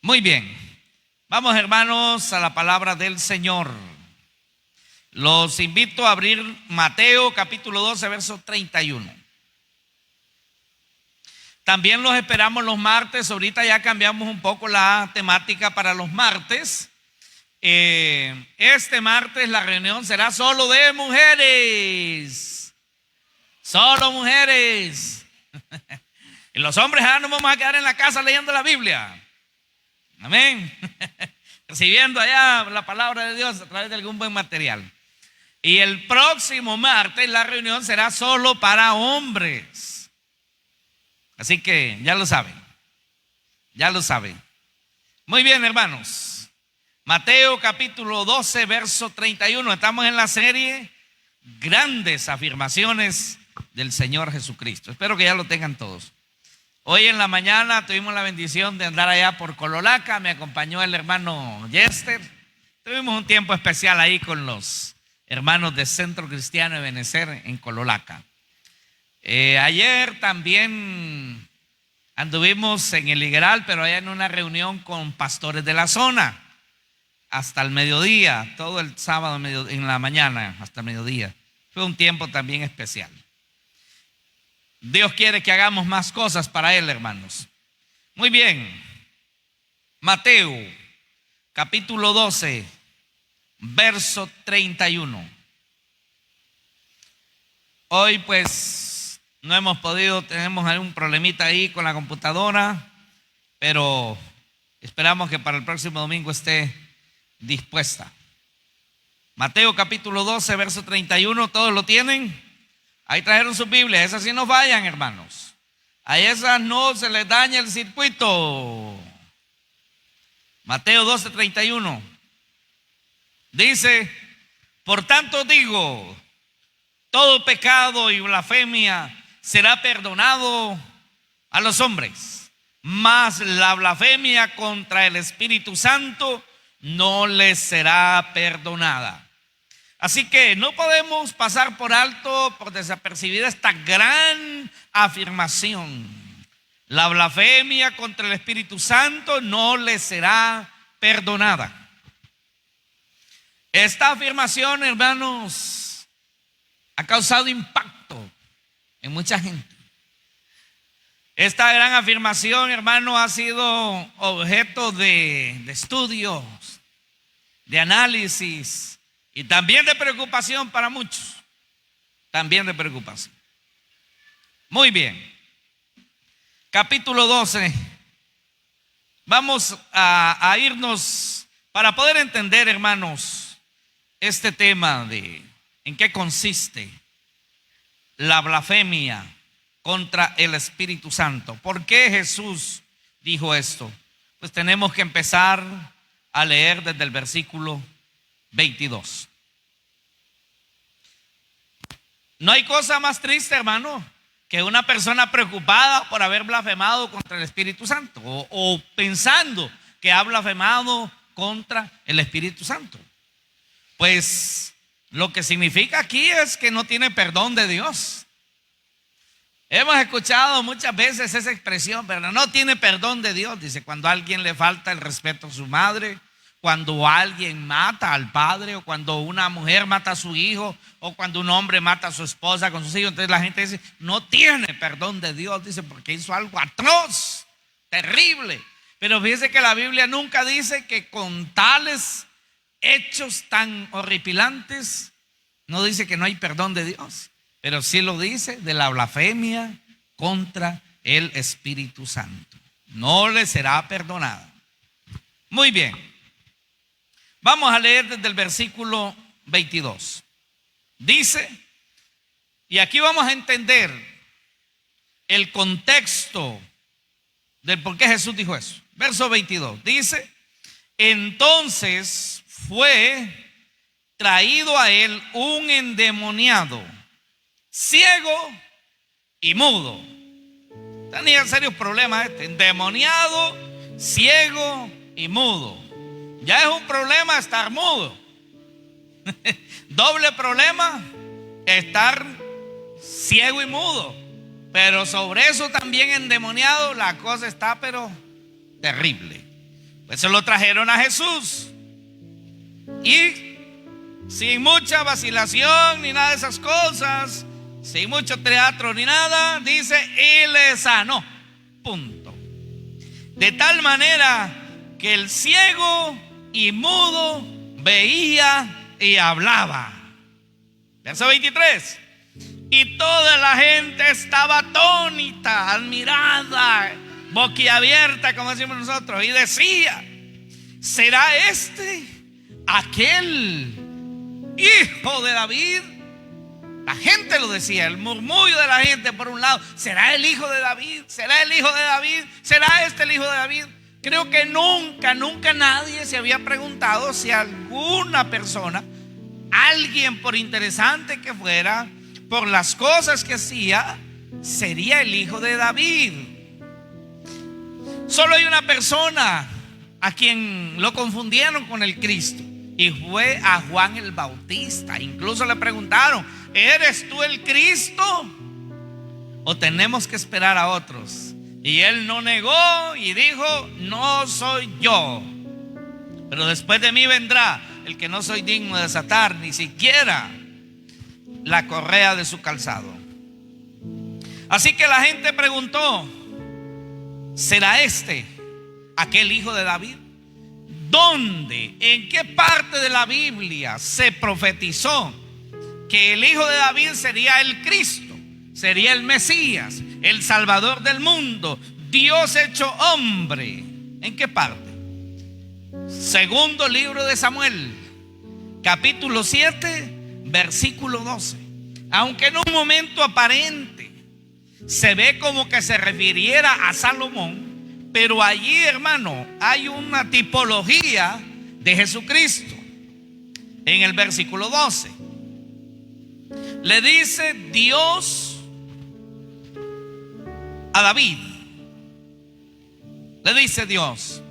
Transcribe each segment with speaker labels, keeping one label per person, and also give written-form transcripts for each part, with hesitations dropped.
Speaker 1: Muy bien, vamos hermanos a la palabra del Señor. Los invito a abrir Mateo capítulo 12, verso 31. También los esperamos los martes. Ahorita ya cambiamos un poco la temática para los martes. Este martes la reunión será solo de mujeres. Solo mujeres. Y los hombres ya nos vamos a quedar en la casa leyendo la Biblia. Amén. Recibiendo allá la palabra de Dios a través de algún buen material. Y el próximo martes la reunión será solo para hombres. Así que ya lo saben. Ya lo saben. Muy bien, hermanos. Mateo capítulo 12, verso 31. Estamos en la serie Grandes Afirmaciones del Señor Jesucristo. Espero que ya lo tengan todos. Hoy en la mañana tuvimos la bendición de andar allá por Cololaca. Me acompañó el hermano Yester. Tuvimos un tiempo especial ahí con los hermanos de Centro Cristiano de Benecer en Cololaca. Ayer también anduvimos en el Higueral, pero allá en una reunión con pastores de la zona hasta el mediodía, todo el sábado en la mañana hasta el mediodía. Fue un tiempo también especial. Dios quiere que hagamos más cosas para Él, hermanos. Muy bien. Mateo, capítulo 12, verso 31. Hoy pues no hemos podido, tenemos algún problemita ahí con la computadora, pero esperamos que para el próximo domingo esté dispuesta. Mateo, capítulo 12, verso 31. ¿Todos lo tienen? Ahí trajeron sus Biblias. Esas sí no fallan, hermanos. A esas no se les daña el circuito. Mateo 12, 31. Dice: por tanto digo, todo pecado y blasfemia será perdonado a los hombres, mas la blasfemia contra el Espíritu Santo no les será perdonada. Así que no podemos pasar por alto, por desapercibida esta gran afirmación. La blasfemia contra el Espíritu Santo no le será perdonada. Esta afirmación, hermanos, ha causado impacto en mucha gente. Esta gran afirmación, hermano, ha sido objeto de estudios, de análisis, y también de preocupación para muchos. También de preocupación. Muy bien. Capítulo 12. Vamos a irnos para poder entender, hermanos, este tema de en qué consiste la blasfemia contra el Espíritu Santo. ¿Por qué Jesús dijo esto? Pues tenemos que empezar a leer desde el versículo 22. No hay cosa más triste, hermano, que una persona preocupada por haber blasfemado contra el Espíritu Santo o pensando que ha blasfemado contra el Espíritu Santo. Pues lo que significa aquí es que no tiene perdón de Dios. Hemos escuchado muchas veces esa expresión, pero no tiene perdón de Dios. Dice, cuando a alguien le falta el respeto a su madre, cuando alguien mata al padre, o cuando una mujer mata a su hijo, o cuando un hombre mata a su esposa con sus hijos. Entonces la gente dice, no tiene perdón de Dios, dice, porque hizo algo atroz, terrible. Pero fíjese que la Biblia nunca dice que con tales hechos tan horripilantes, no dice que no hay perdón de Dios, pero sí lo dice de la blasfemia contra el Espíritu Santo. No le será perdonada. Muy bien. Vamos a leer desde el versículo 22. Dice, y aquí vamos a entender el contexto del por qué Jesús dijo eso. Verso 22 dice: entonces fue traído a él un endemoniado, ciego y mudo. Tenía serios problemas endemoniado, ciego y mudo. Ya es un problema estar mudo. Doble problema estar ciego y mudo. Pero sobre eso también endemoniado la cosa está pero terrible. Pues se lo trajeron a Jesús. Y sin mucha vacilación ni nada de esas cosas, sin mucho teatro ni nada, dice, y le sanó. Punto. De tal manera que el ciego y mudo veía y hablaba. Verso 23. Y toda la gente estaba atónita, admirada, boquiabierta, como decimos nosotros, y decía: ¿será este aquel hijo de David? La gente lo decía, el murmullo de la gente por un lado: ¿será el hijo de David? ¿Será el hijo de David? ¿Será este el hijo de David? Creo que nunca nadie se había preguntado si alguna persona, alguien, por interesante que fuera, por las cosas que hacía, sería el hijo de David. Solo hay una persona a quien lo confundieron con el Cristo, y fue a Juan el Bautista. Incluso le preguntaron: ¿eres tú el Cristo o tenemos que esperar a otros? Y él no negó y dijo: no soy yo, pero después de mí vendrá el que no soy digno de desatar ni siquiera la correa de su calzado. Así que la gente preguntó: ¿será este aquel hijo de David? ¿Dónde, en qué parte de la Biblia se profetizó que el hijo de David sería el Cristo, sería el Mesías, el Salvador del mundo, Dios hecho hombre? ¿En qué parte? Segundo libro de Samuel, capítulo 7, versículo 12. Aunque en un momento aparente se ve como que se refiriera a Salomón, pero allí, hermano, hay una tipología de Jesucristo. En el versículo 12 le dice Dios a David, le dice Dios: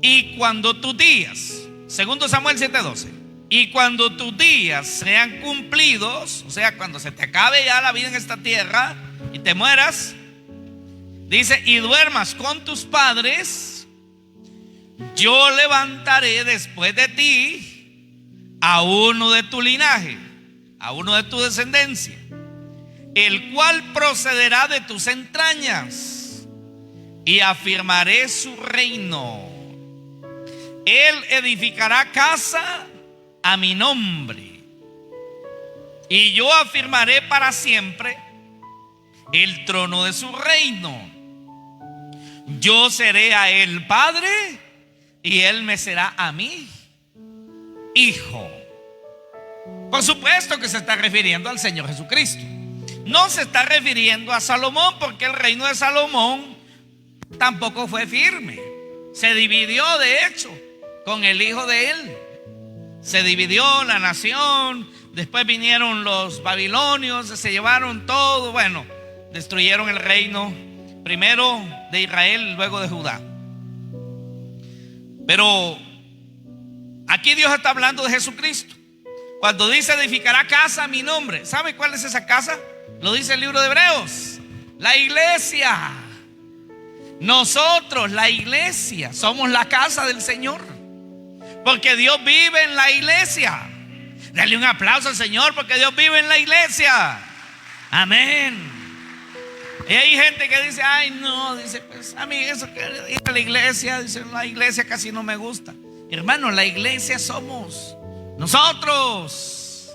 Speaker 1: y cuando tus días, segundo Samuel 7:12, y cuando tus días sean cumplidos, o sea, cuando se te acabe ya la vida en esta tierra y te mueras, dice, y duermas con tus padres, yo levantaré después de ti a uno de tu linaje, a uno de tu descendencia, el cual procederá de tus entrañas, y afirmaré su reino. Él edificará casa a mi nombre, y yo afirmaré para siempre el trono de su reino. Yo seré a él padre, y él me será a mí hijo. Por supuesto que se está refiriendo al Señor Jesucristo. No se está refiriendo a Salomón, porque el reino de Salomón tampoco fue firme. Se dividió, de hecho, con el hijo de él. Se dividió la nación. Después vinieron los babilonios, se llevaron todo. Bueno, destruyeron el reino, primero de Israel, luego de Judá. Pero aquí Dios está hablando de Jesucristo. Cuando dice edificará casa a mi nombre, ¿sabe cuál es esa casa? Lo dice el libro de Hebreos: la iglesia. Nosotros, la iglesia, somos la casa del Señor, porque Dios vive en la iglesia. Dale un aplauso al Señor, porque Dios vive en la iglesia. Amén. Y hay gente que dice: ay no, dice, pues a mí eso que ir a la iglesia, dice, la iglesia casi no me gusta. Hermano, la iglesia somos nosotros.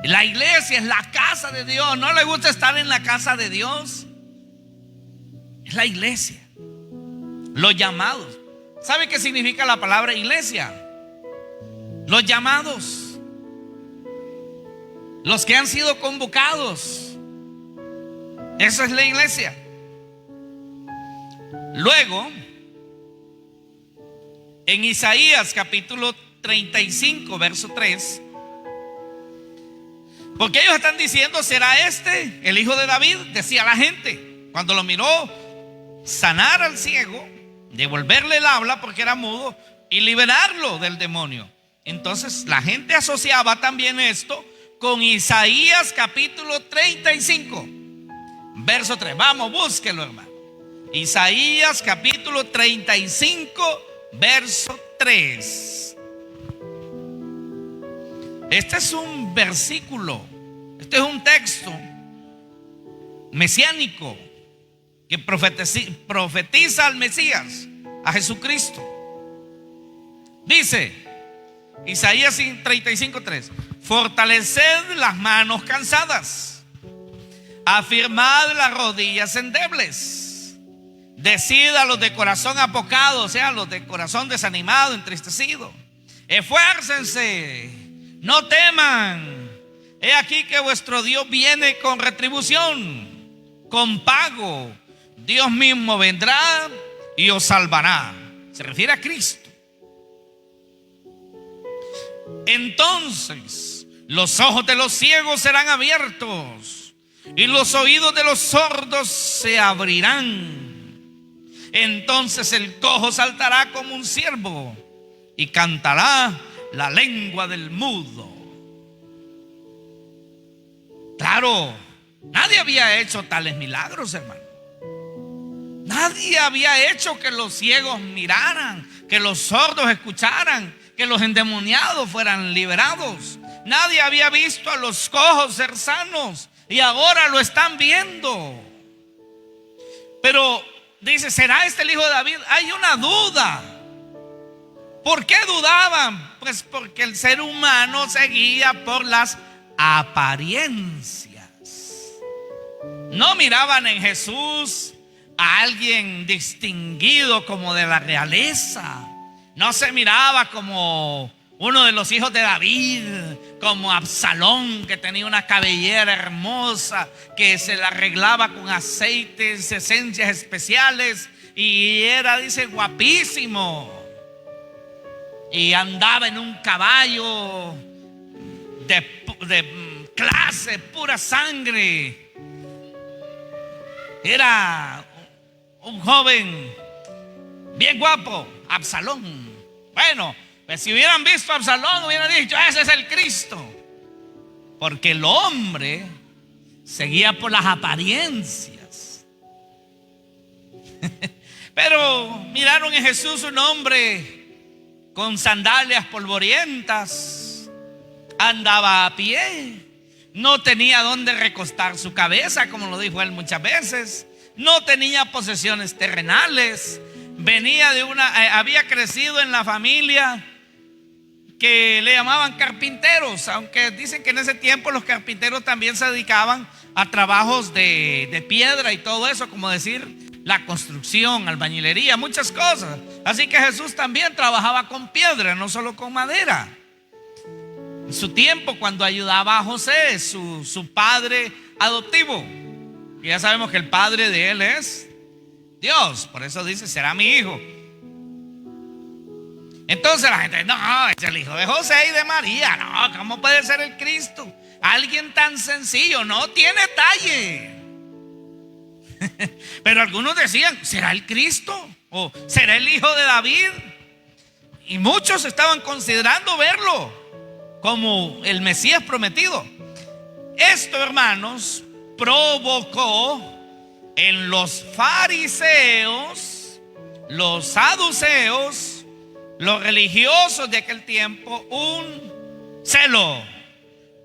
Speaker 1: La iglesia es la casa de Dios. ¿No le gusta estar en la casa de Dios? Es la iglesia. Los llamados. ¿Sabe qué significa la palabra iglesia? Los llamados, los que han sido convocados. Eso es la iglesia. Luego, en Isaías capítulo 35, verso 3, porque ellos están diciendo: ¿será este el hijo de David? Decía la gente cuando lo miró sanar al ciego, devolverle el habla porque era mudo y liberarlo del demonio. Entonces la gente asociaba también esto con Isaías capítulo 35, verso 3. Vamos, búsquelo, hermano. Isaías capítulo 35, verso 3. Este es un versículo, este es un texto mesiánico que profetiza al Mesías, a Jesucristo. Dice Isaías 35:3: fortaleced las manos cansadas, afirmad las rodillas endebles, decid a los de corazón apocado, o sea, a los de corazón desanimado, entristecido: esfuércense, no teman, he aquí que vuestro Dios viene con retribución, con pago. Dios mismo vendrá y os salvará. Se refiere a Cristo. Entonces los ojos de los ciegos serán abiertos y los oídos de los sordos se abrirán. Entonces el cojo saltará como un ciervo y cantará la lengua del mudo. Claro, nadie había hecho tales milagros, hermano. Nadie había hecho que los ciegos miraran, que los sordos escucharan, que los endemoniados fueran liberados. Nadie había visto a los cojos ser sanos y ahora lo están viendo. Pero dice, ¿será este el hijo de David? Hay una duda. ¿Por qué dudaban? Pues porque el ser humano se guía por las apariencias. No miraban en Jesús a alguien distinguido como de la realeza. No se miraba como uno de los hijos de David, como Absalón, que tenía una cabellera hermosa, que se la arreglaba con aceites, esencias especiales, y era, dice, guapísimo, y andaba en un caballo de clase, pura sangre. Era un joven bien guapo, Absalón. Bueno, pues si hubieran visto a Absalón, hubieran dicho, ese es el Cristo. Porque el hombre seguía por las apariencias. Pero miraron en Jesús un hombre con sandalias polvorientas, andaba a pie, no tenía dónde recostar su cabeza, como lo dijo él muchas veces, no tenía posesiones terrenales, venía de había crecido en la familia que le llamaban carpinteros, aunque dicen que en ese tiempo los carpinteros también se dedicaban a trabajos de piedra y todo eso, como decir la construcción, albañilería, muchas cosas. Así que Jesús también trabajaba con piedra, no solo con madera. En su tiempo, cuando ayudaba a José, su padre adoptivo, y ya sabemos que el padre de él es Dios, por eso dice, será mi hijo. Entonces la gente, no, es el hijo de José y de María. No, ¿cómo puede ser el Cristo? Alguien tan sencillo, no tiene talle. Pero algunos decían, ¿será el Cristo? ¿O será el hijo de David? Y muchos estaban considerando verlo como el Mesías prometido. Esto, hermanos, provocó en los fariseos, los saduceos, los religiosos de aquel tiempo, un celo,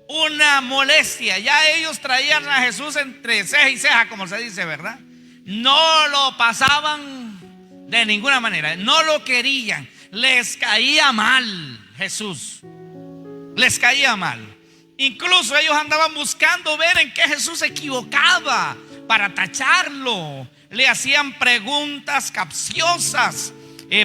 Speaker 1: una molestia. Ya ellos traían a Jesús entre ceja y ceja, como se dice, ¿verdad? No lo pasaban de ninguna manera, no lo querían, les caía mal Jesús, les caía mal. Incluso ellos andaban buscando ver en qué Jesús se equivocaba para tacharlo. Le hacían preguntas capciosas,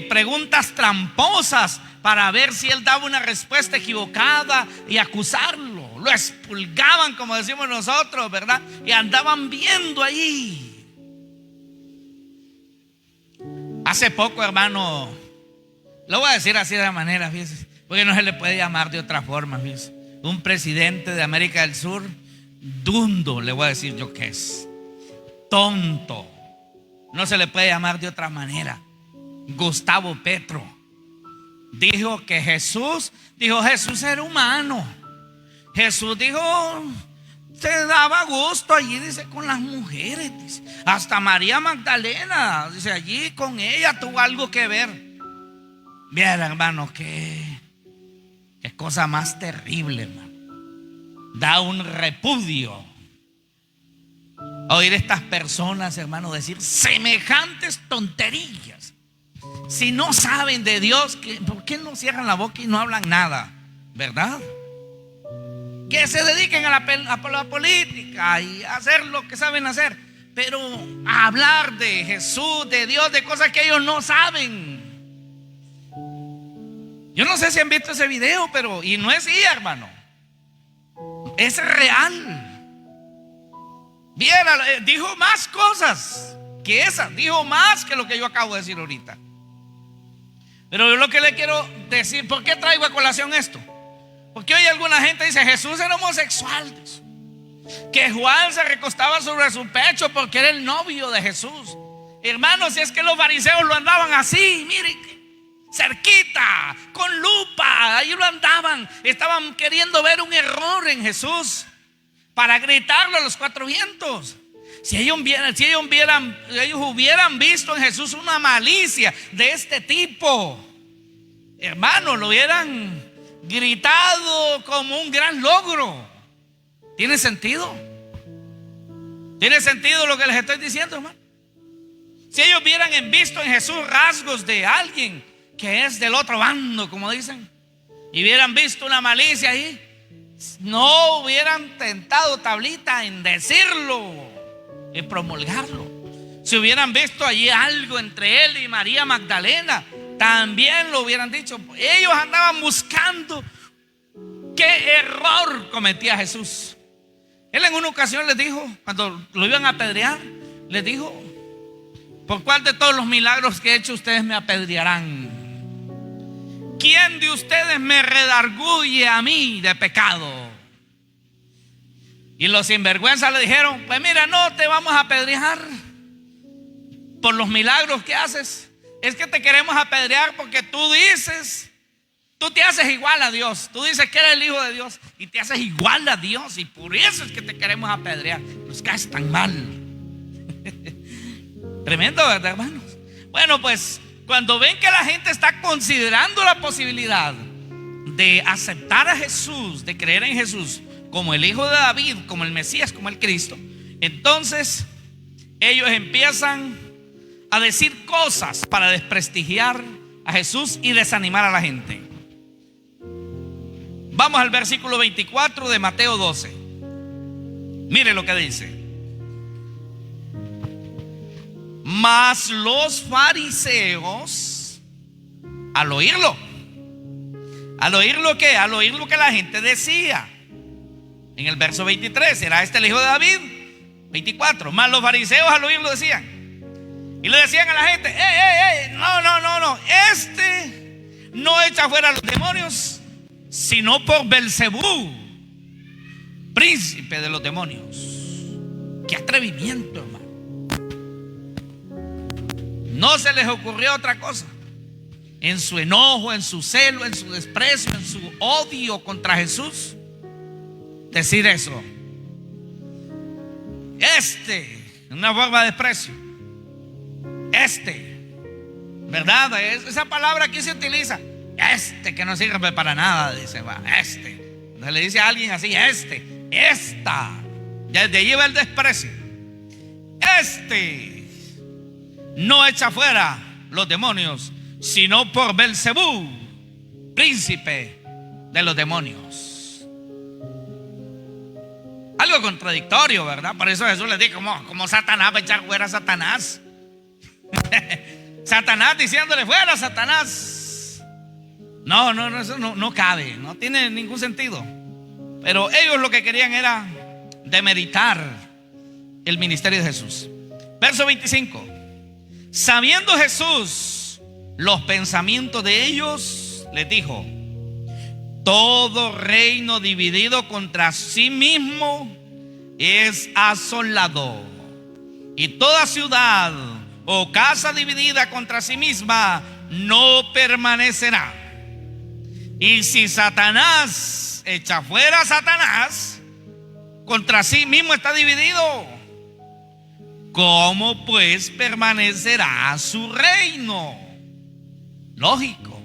Speaker 1: preguntas tramposas, para ver si él daba una respuesta equivocada y acusarlo. Lo expulgaban, como decimos nosotros, ¿verdad? Y andaban viendo allí. Hace poco, hermano, lo voy a decir así de la manera, fíjese, porque no se le puede llamar de otra forma, fíjese. Un presidente de América del Sur, dundo, le voy a decir yo que es. Tonto. No se le puede llamar de otra manera. Gustavo Petro dijo que Jesús era humano. Jesús dijo, Se daba gusto allí, dice, con las mujeres, dice. Hasta María Magdalena, dice, allí con ella tuvo algo que ver. Bien, hermano, qué cosa más terrible, hermano. Da un repudio oír estas personas, hermano, decir semejantes tonterías. Si no saben de Dios, ¿por qué no cierran la boca y no hablan nada? ¿Verdad? Que se dediquen a la política y a hacer lo que saben hacer, pero a hablar de Jesús, de Dios, de cosas que ellos no saben. Yo no sé si han visto ese video, pero y no es IA, hermano, es real. Bien, dijo más cosas que esas, dijo más que lo que yo acabo de decir ahorita. Pero yo lo que le quiero decir, ¿por qué traigo a colación esto? Porque hoy alguna gente dice, Jesús era homosexual, que Juan se recostaba sobre su pecho porque era el novio de Jesús. Hermanos, si es que los fariseos lo andaban así, miren, cerquita, con lupa, ahí lo andaban. Estaban queriendo ver un error en Jesús para gritarlo a los cuatro vientos. Si ellos hubieran visto en Jesús una malicia de este tipo, hermano, lo hubieran gritado como un gran logro. ¿Tiene sentido? ¿Tiene sentido lo que les estoy diciendo, hermano? Si ellos hubieran visto en Jesús rasgos de alguien que es del otro bando, como dicen, y hubieran visto una malicia ahí, no hubieran tentado tablita en decirlo, en promulgarlo. Si hubieran visto allí algo entre él y María Magdalena, también lo hubieran dicho. Ellos andaban buscando qué error cometía Jesús. Él en una ocasión les dijo, cuando lo iban a apedrear, les dijo: ¿por cuál de todos los milagros que he hecho ustedes me apedrearán? ¿Quién de ustedes me redarguye a mí de pecado? Y los sinvergüenzas le dijeron: pues mira, no te vamos a apedrear por los milagros que haces. Es que te queremos apedrear porque tú dices, tú te haces igual a Dios. Tú dices que eres el Hijo de Dios y te haces igual a Dios, y por eso es que te queremos apedrear. Nos caes tan mal. Tremendo, ¿verdad, hermanos? Bueno, pues cuando ven que la gente está considerando la posibilidad de aceptar a Jesús, de creer en Jesús como el Hijo de David, como el Mesías, como el Cristo, entonces ellos empiezan a decir cosas para desprestigiar a Jesús y desanimar a la gente. Vamos al versículo 24 de Mateo 12. Mire lo que dice: mas los fariseos, al oírlo ¿qué? Al oír lo que la gente decía. En el verso 23, ¿será este el Hijo de David? 24, mas los fariseos al oírlo decían, y le decían a la gente: no, este no echa fuera a los demonios, sino por Belcebú, príncipe de los demonios. Qué atrevimiento, hermano. No se les ocurrió otra cosa. En su enojo, en su celo, en su desprecio, en su odio contra Jesús, decir eso. Una forma de desprecio. ¿Verdad? Esa palabra aquí se utiliza. Que no sirve para nada, dice, va, Entonces le dice a alguien así: esta. Ya de allí va el desprecio. No echa fuera los demonios, sino por Belcebú, príncipe de los demonios. Algo contradictorio, ¿verdad? Por eso Jesús les dijo: como Satanás va a echar fuera a Satanás. Satanás diciéndole: fuera Satanás. No, eso no cabe, no tiene ningún sentido. Pero ellos lo que querían era demeritar el ministerio de Jesús. Verso 25. Sabiendo Jesús los pensamientos de ellos, les dijo: todo reino dividido contra sí mismo es asolado, y toda ciudad o casa dividida contra sí misma no permanecerá. Y si Satanás echa fuera a Satanás, contra sí mismo está dividido, ¿cómo pues permanecerá su reino? Lógico.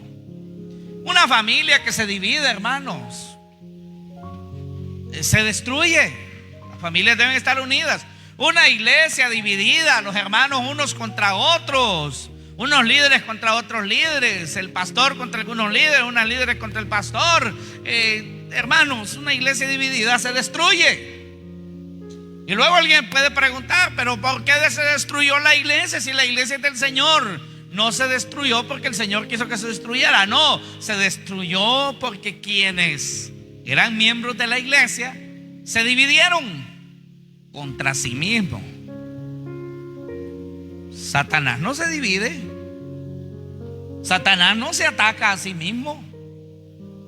Speaker 1: Una familia que se divide, hermanos, se destruye. Las familias deben estar unidas. Una iglesia dividida, los hermanos unos contra otros, unos líderes contra otros líderes, el pastor contra algunos líderes, unas líderes contra el pastor. Hermanos, una iglesia dividida se destruye. Y luego alguien puede preguntar, pero ¿por qué se destruyó la iglesia si la iglesia es del Señor? No se destruyó porque el Señor quiso que se destruyera, no, se destruyó porque quienes eran miembros de la iglesia se dividieron contra sí mismos. Satanás no se divide, Satanás no se ataca a sí mismo,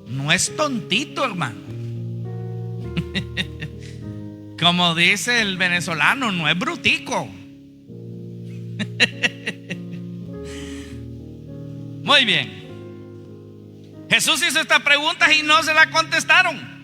Speaker 1: no es tontito, hermano. Como dice el venezolano, no es brutico. Muy bien. Jesús hizo estas preguntas y no se las contestaron.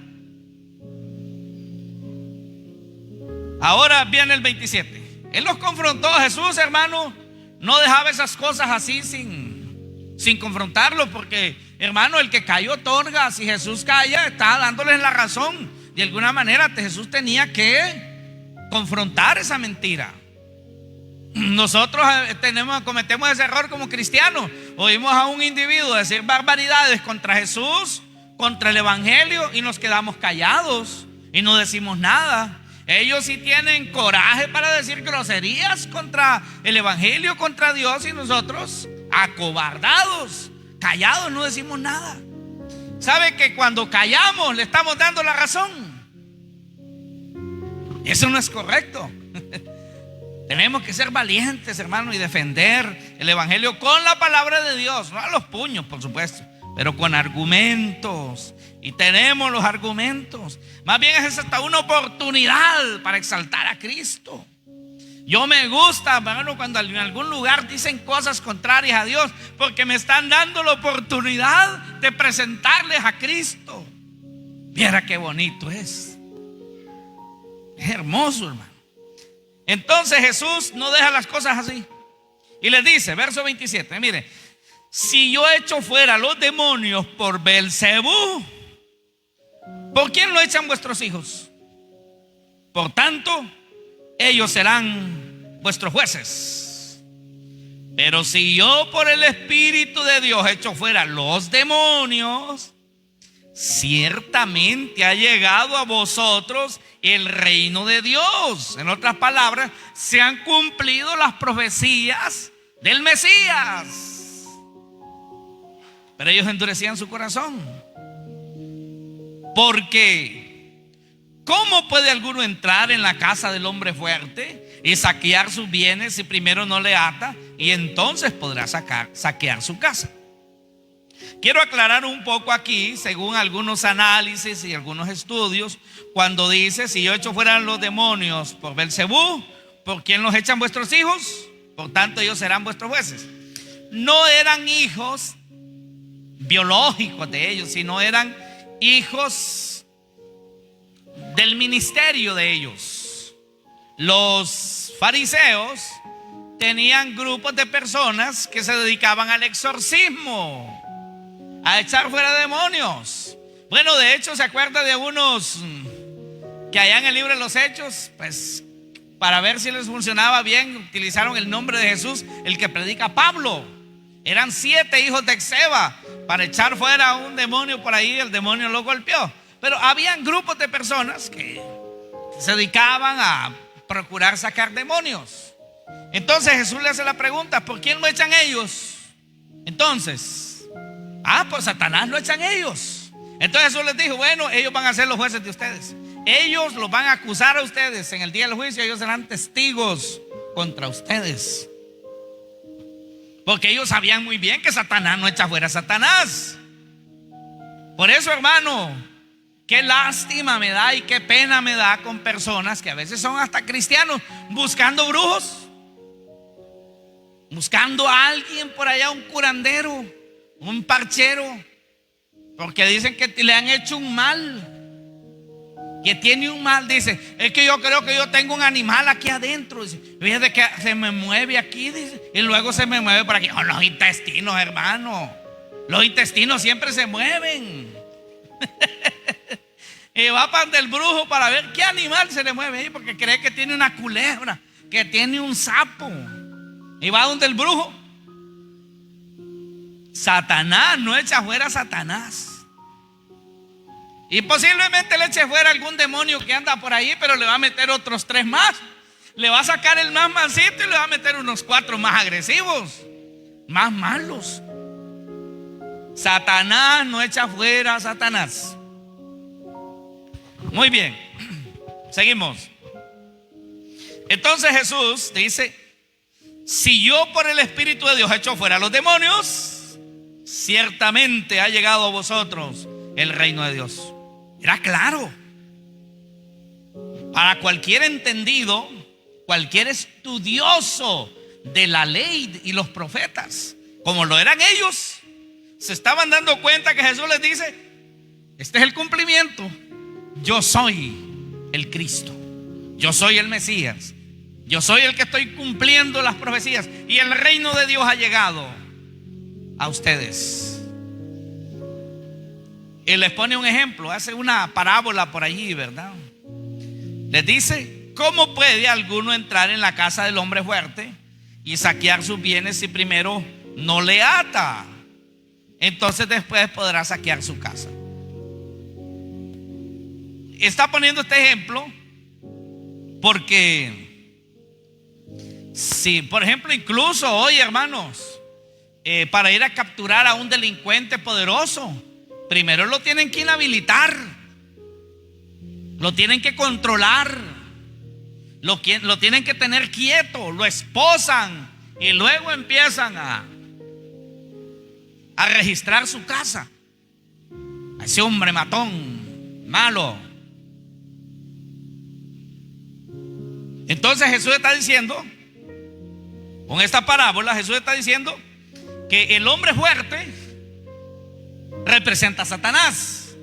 Speaker 1: Ahora viene el 27. Él los confrontó. Jesús, hermano, no dejaba esas cosas así sin confrontarlo, porque, hermano, el que calla otorga. Si Jesús calla, está dándoles la razón. De alguna manera Jesús tenía que confrontar esa mentira. Nosotros cometemos ese error como cristianos. Oímos a un individuo decir barbaridades contra Jesús, contra el evangelio, y nos quedamos callados y no decimos nada. Ellos sí tienen coraje para decir groserías contra el evangelio, contra Dios, y nosotros acobardados, callados, no decimos nada. ¿Sabe que cuando callamos le estamos dando la razón? Eso no es correcto. Tenemos que ser valientes, hermano, y defender el evangelio con la palabra de Dios, no a los puños, por supuesto, pero con argumentos. Y tenemos los argumentos. Más bien es hasta una oportunidad para exaltar a Cristo. Yo me gusta, hermano, cuando en algún lugar dicen cosas contrarias a Dios, porque me están dando la oportunidad de presentarles a Cristo. Viera qué bonito es. Es hermoso, hermano. Entonces Jesús no deja las cosas así y les dice, verso 27, mire: si yo echo fuera los demonios por Beelzebú, ¿por quién lo echan vuestros hijos? Por tanto, ellos serán vuestros jueces. Pero si yo por el Espíritu de Dios echo fuera los demonios, ciertamente ha llegado a vosotros el reino de Dios. En otras palabras, se han cumplido las profecías del Mesías. Pero ellos endurecían su corazón. Porque ¿cómo puede alguno entrar en la casa del hombre fuerte y saquear sus bienes si primero no le ata, y entonces podrá saquear su casa? Quiero aclarar un poco aquí, según algunos análisis y algunos estudios, cuando dice: si yo echo fuera los demonios por Beelzebú, ¿por quién los echan vuestros hijos? Por tanto, ellos serán vuestros jueces. No eran hijos biológicos de ellos, sino eran hijos del ministerio de ellos. Los fariseos tenían grupos de personas que se dedicaban al exorcismo, a echar fuera demonios. Bueno, de hecho, ¿se acuerda de unos que allá en el libro de los Hechos, pues para ver si les funcionaba bien, utilizaron el nombre de Jesús, el que predica Pablo? Eran 7 hijos de Exeba para echar fuera un demonio por ahí. El demonio lo golpeó. Pero habían grupos de personas que se dedicaban a procurar sacar demonios. Entonces Jesús le hace la pregunta: ¿por quién lo echan ellos? Entonces, por Satanás lo echan ellos. Entonces Jesús les dijo: bueno, ellos van a ser los jueces de ustedes. Ellos los van a acusar a ustedes en el día del juicio. Ellos serán testigos contra ustedes. Porque ellos sabían muy bien que Satanás no echa fuera a Satanás. Por eso, hermano, qué lástima me da y qué pena me da con personas que a veces son hasta cristianos, buscando brujos, buscando a alguien por allá, un curandero, un parchero, porque dicen que le han hecho un mal. que tiene un mal, dice, es que yo creo que yo tengo un animal aquí adentro. Dice, fíjate que se me mueve aquí, dice, y luego se me mueve por aquí. Oh, los intestinos, hermano. Los intestinos siempre se mueven. Y va para donde el brujo para ver qué animal se le mueve ahí, porque cree que tiene una culebra, que tiene un sapo. Y va donde el brujo. Satanás no echa fuera a Satanás. Y posiblemente le eche fuera algún demonio que anda por ahí, pero le va a meter otros 3 más. Le va a sacar el más mansito y le va a meter unos 4 más agresivos, más malos. Satanás no echa fuera a Satanás. Muy bien, seguimos. Entonces Jesús dice: si yo por el Espíritu de Dios echo fuera a los demonios, ciertamente ha llegado a vosotros el reino de Dios. Era claro. Para cualquier entendido, cualquier estudioso de la ley y los profetas, como lo eran ellos, se estaban dando cuenta que Jesús les dice: este es el cumplimiento. Yo soy el Cristo. Yo soy el Mesías. Yo soy el que estoy cumpliendo las profecías. Y el reino de Dios ha llegado a ustedes. Y les pone un ejemplo, hace una parábola por allí, ¿verdad? Les dice: ¿cómo puede alguno entrar en la casa del hombre fuerte y saquear sus bienes si primero no le ata? Entonces después podrá saquear su casa. Está poniendo este ejemplo porque si, por ejemplo, incluso hoy, hermanos, para ir a capturar a un delincuente poderoso, primero lo tienen que inhabilitar, lo tienen que controlar, lo tienen que tener quieto, lo esposan y luego empiezan a registrar su casa. A ese hombre matón, malo. Entonces Jesús está diciendo, con esta parábola, Jesús está diciendo que el hombre fuerte representa a Satanás.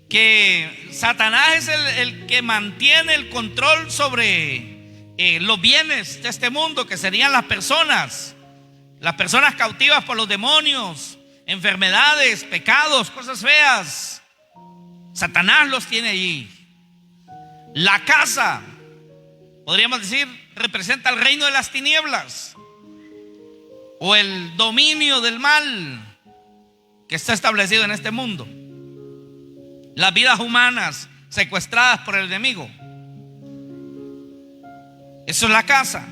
Speaker 1: Que Satanás es el que mantiene el control sobre los bienes de este mundo, que serían las personas cautivas por los demonios, enfermedades, pecados, cosas feas. Satanás los tiene allí. La casa, podríamos decir, representa el reino de las tinieblas o el dominio del mal que está establecido en este mundo. Las vidas humanas secuestradas por el enemigo. Eso es la casa.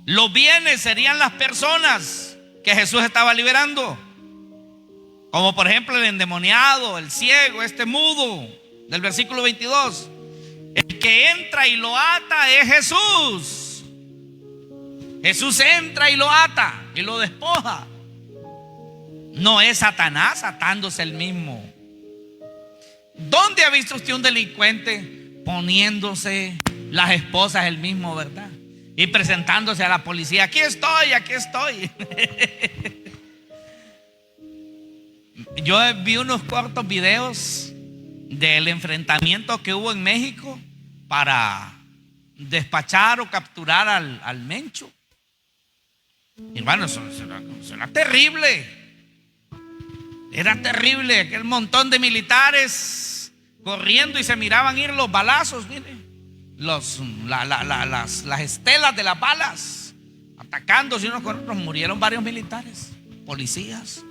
Speaker 1: Los bienes serían las personas que Jesús estaba liberando, como por ejemplo el endemoniado, el ciego, este mudo del versículo 22. El que entra y lo ata es Jesús. Jesús entra y lo ata y lo despoja. No es Satanás atándose el mismo. ¿Dónde ha visto usted un delincuente poniéndose las esposas él mismo, verdad? Y presentándose a la policía: aquí estoy, aquí estoy. Yo vi unos cortos videos del enfrentamiento que hubo en México para despachar o capturar al Mencho. Hermano, eso era terrible. Era terrible, aquel montón de militares corriendo y se miraban ir los balazos, mire, las estelas de las balas, atacándose unos con otros. Murieron varios militares, policías,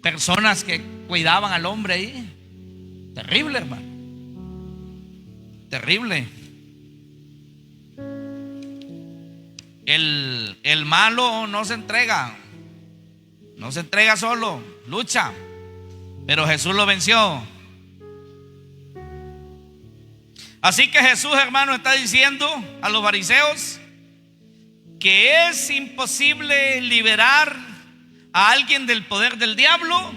Speaker 1: personas que cuidaban al hombre ahí. Terrible, hermano. Terrible. El malo no se entrega. No se entrega solo, lucha. Pero Jesús lo venció. Así que Jesús, hermano, está diciendo a los fariseos que es imposible liberar a alguien del poder del diablo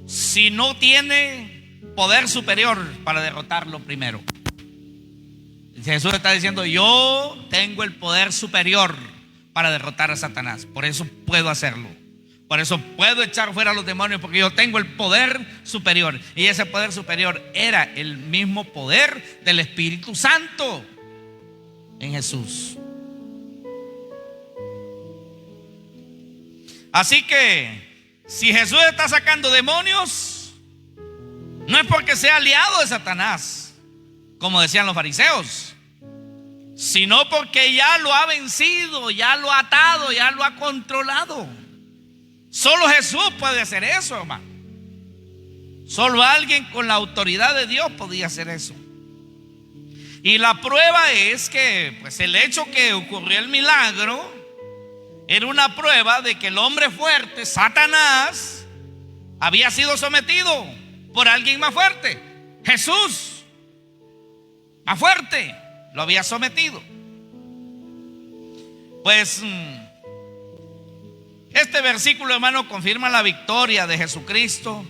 Speaker 1: si no tiene poder superior para derrotarlo primero. Jesús está diciendo: yo tengo el poder superior para derrotar a Satanás, por eso puedo hacerlo. Por eso puedo echar fuera a los demonios, porque yo tengo el poder superior. Y ese poder superior era el mismo poder del Espíritu Santo en Jesús. Así que si Jesús está sacando demonios, no es porque sea aliado de Satanás, como decían los fariseos, sino porque ya lo ha vencido, ya lo ha atado, ya lo ha controlado. Solo Jesús puede hacer eso, hermano. Solo alguien con la autoridad de Dios podía hacer eso. Y la prueba es que pues el hecho que ocurrió el milagro era una prueba de que el hombre fuerte, Satanás, había sido sometido por alguien más fuerte. Jesús, más fuerte, lo había sometido. Pues este versículo, hermano, confirma la victoria de Jesucristo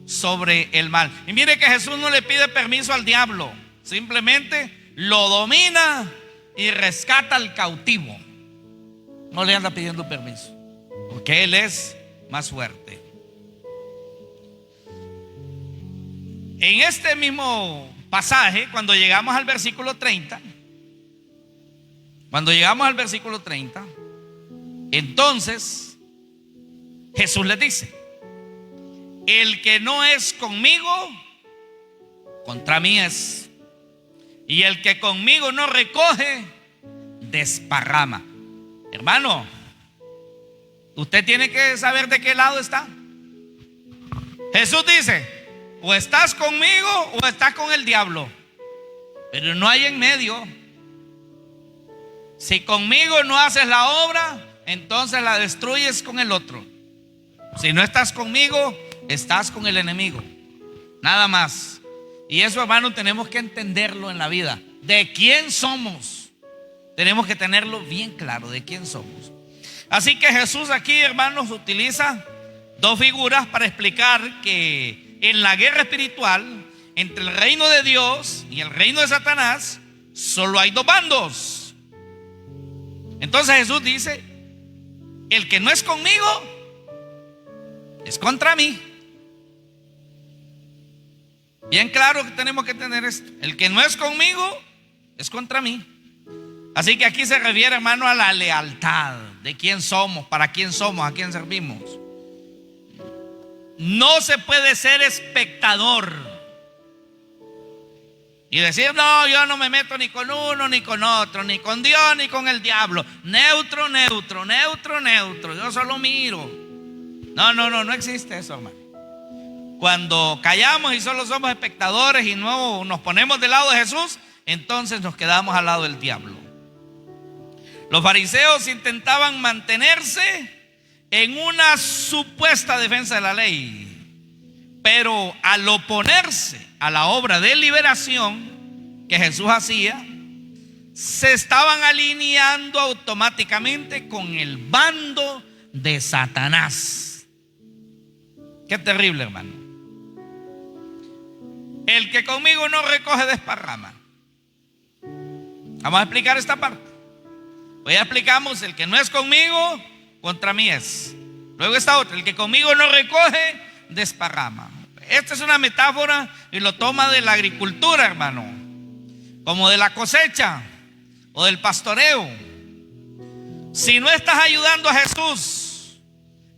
Speaker 1: sobre el mal. Y mire que Jesús no le pide permiso al diablo, simplemente lo domina y rescata al cautivo. No le anda pidiendo permiso, porque Él es más fuerte. En este mismo pasaje, cuando llegamos al versículo 30, entonces Jesús les dice: el que no es conmigo, contra mí es. Y el que conmigo no recoge, desparrama. Hermano, usted tiene que saber de qué lado está. Jesús dice: o estás conmigo o estás con el diablo, pero no hay en medio. Si conmigo no haces la obra, entonces la destruyes con el otro. Si no estás conmigo, estás con el enemigo. Nada más. Y eso, hermano, tenemos que entenderlo en la vida. ¿De quién somos? Tenemos que tenerlo bien claro, de quién somos. Así que Jesús aquí, hermanos, utiliza dos figuras para explicar que en la guerra espiritual entre el reino de Dios y el reino de Satanás solo hay dos bandos. Entonces Jesús dice: el que no es conmigo es contra mí. Bien claro que tenemos que tener esto. El que no es conmigo es contra mí. Así que aquí se refiere, hermano, a la lealtad. De quién somos, para quién somos, a quién servimos. No se puede ser espectador y decir: no, yo no me meto ni con uno ni con otro, ni con Dios ni con el diablo. Neutro, neutro, neutro, neutro. Yo solo miro. No existe eso, hermano. Cuando callamos y solo somos espectadores y no nos ponemos del lado de Jesús, entonces nos quedamos al lado del diablo. Los fariseos intentaban mantenerse en una supuesta defensa de la ley, pero al oponerse a la obra de liberación que Jesús hacía, se estaban alineando automáticamente con el bando de Satanás. Qué terrible, hermano. El que conmigo no recoge, desparrama. Vamos a explicar esta parte. Hoy ya explicamos: el que no es conmigo, contra mí es. Luego está otra: el que conmigo no recoge, desparrama. Esta es una metáfora y lo toma de la agricultura, hermano, como de la cosecha o del pastoreo. Si no estás ayudando a Jesús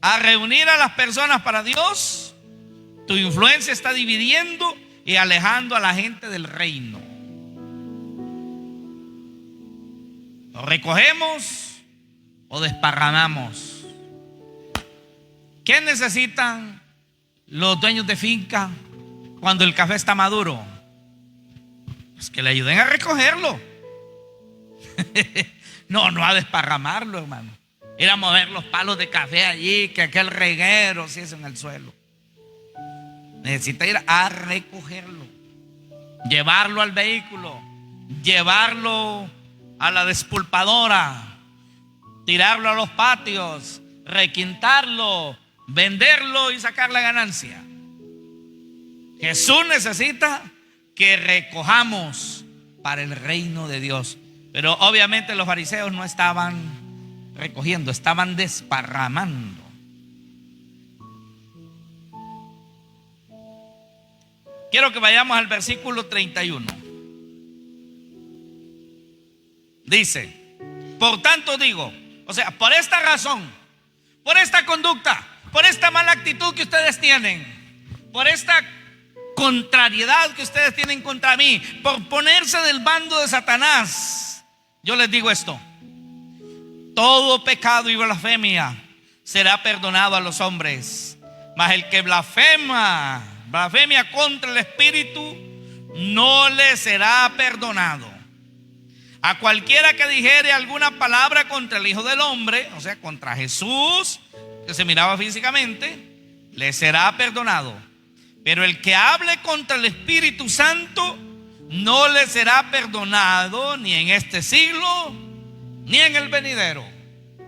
Speaker 1: a reunir a las personas para Dios, tu influencia está dividiendo y alejando a la gente del reino. ¿O recogemos o desparramamos? ¿Qué necesitan los dueños de finca cuando el café está maduro? Pues que le ayuden a recogerlo. No a desparramarlo, hermano. Ir a mover los palos de café allí, que aquel reguero se hizo en el suelo. Necesita ir a recogerlo, llevarlo al vehículo, llevarlo a la despulpadora, tirarlo a los patios, requintarlo, venderlo y sacar la ganancia. Jesús necesita que recojamos para el reino de Dios. Pero obviamente los fariseos no estaban recogiendo, estaban desparramando. Quiero que vayamos al versículo 31. Dice: por tanto digo, o sea, por esta razón, por esta conducta, por esta mala actitud que ustedes tienen, por esta contrariedad que ustedes tienen contra mí, por ponerse del bando de Satanás, yo les digo esto: todo pecado y blasfemia será perdonado a los hombres, mas el que blasfemia contra el Espíritu no le será perdonado. A cualquiera que dijere alguna palabra contra el Hijo del Hombre, o sea, contra Jesús, que se miraba físicamente, le será perdonado. Pero el que hable contra el Espíritu Santo no le será perdonado ni en este siglo ni en el venidero.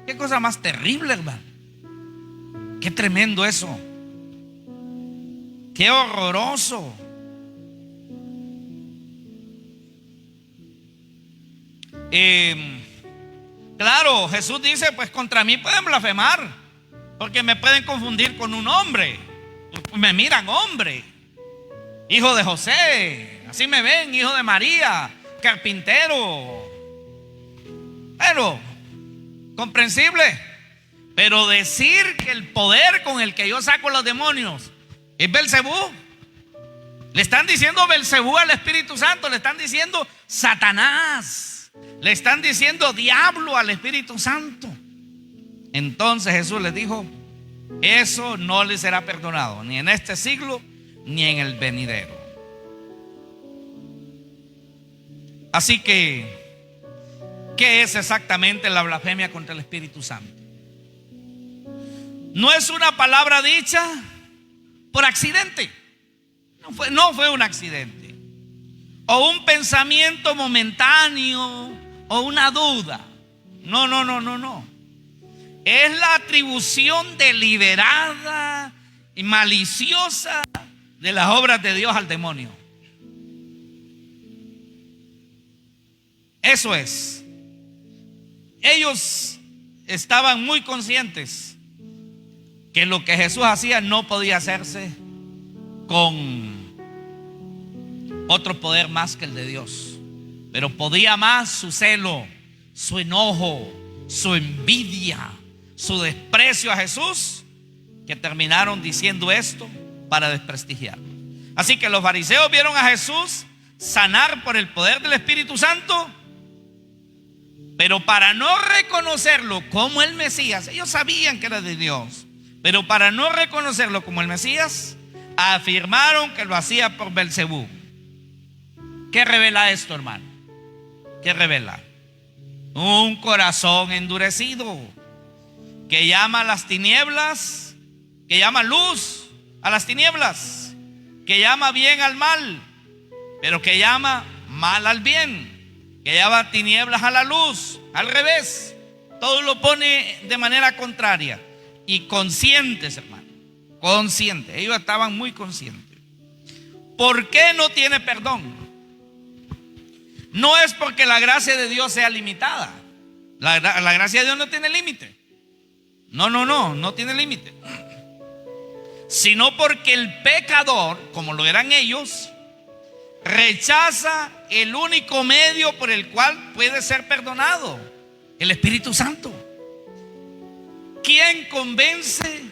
Speaker 1: Qué cosa más terrible, hermano. Qué tremendo eso. Qué horroroso. Claro, Jesús dice: pues contra mí pueden blasfemar, porque me pueden confundir con un hombre. Me miran hombre, hijo de José, así me ven, hijo de María, carpintero. Pero comprensible. Pero decir que el poder con el que yo saco los demonios es Belcebú, le están diciendo Belcebú al Espíritu Santo, le están diciendo Satanás, le están diciendo diablo al Espíritu Santo. Entonces Jesús les dijo: eso no les será perdonado, ni en este siglo ni en el venidero. Así que, ¿qué es exactamente la blasfemia contra el Espíritu Santo? No es una palabra dicha por accidente. No fue un accidente, o un pensamiento momentáneo, o una duda. No. Es la atribución deliberada y maliciosa de las obras de Dios al demonio. Eso es. Ellos estaban muy conscientes que lo que Jesús hacía no podía hacerse con otro poder más que el de Dios, pero podía más su celo, su enojo, su envidia, su desprecio a Jesús, que terminaron diciendo esto para desprestigiarlo. Así que los fariseos vieron a Jesús sanar por el poder del Espíritu Santo, pero para no reconocerlo como el Mesías, ellos sabían que era de Dios, pero para no reconocerlo como el Mesías, afirmaron que lo hacía por Belcebú. ¿Qué revela esto, hermano? ¿Qué revela? Un corazón endurecido, que llama a las tinieblas, que llama luz a las tinieblas, que llama bien al mal, pero que llama mal al bien, que llama tinieblas a la luz, al revés. Todo lo pone de manera contraria. Y conscientes, hermano, conscientes. Ellos estaban muy conscientes. ¿Por qué no tiene perdón? No es porque la gracia de Dios sea limitada. La gracia de Dios no tiene límite. No tiene límite. Sino porque el pecador, como lo eran ellos, rechaza el único medio por el cual puede ser perdonado: el Espíritu Santo. ¿Quién convence